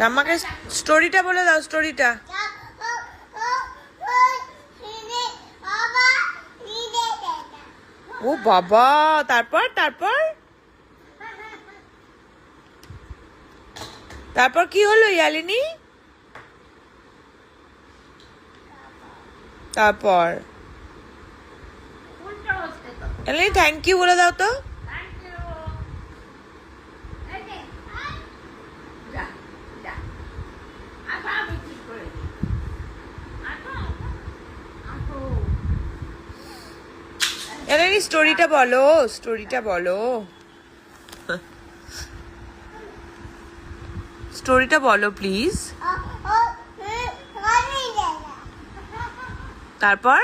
আমাকে স্টোরিটা বলে দাও, স্টোরিটা। ও বাবা, তারপর তারপর তারপর কি হলো ইয়ালিনী? তারপর ইয়ালিনী থ্যাংক ইউ বলে দাও তো। ইয়ালিনী স্টোরিটা বলো, স্টোরিটা বলো, স্টোরিটা বলো প্লিজ। তারপর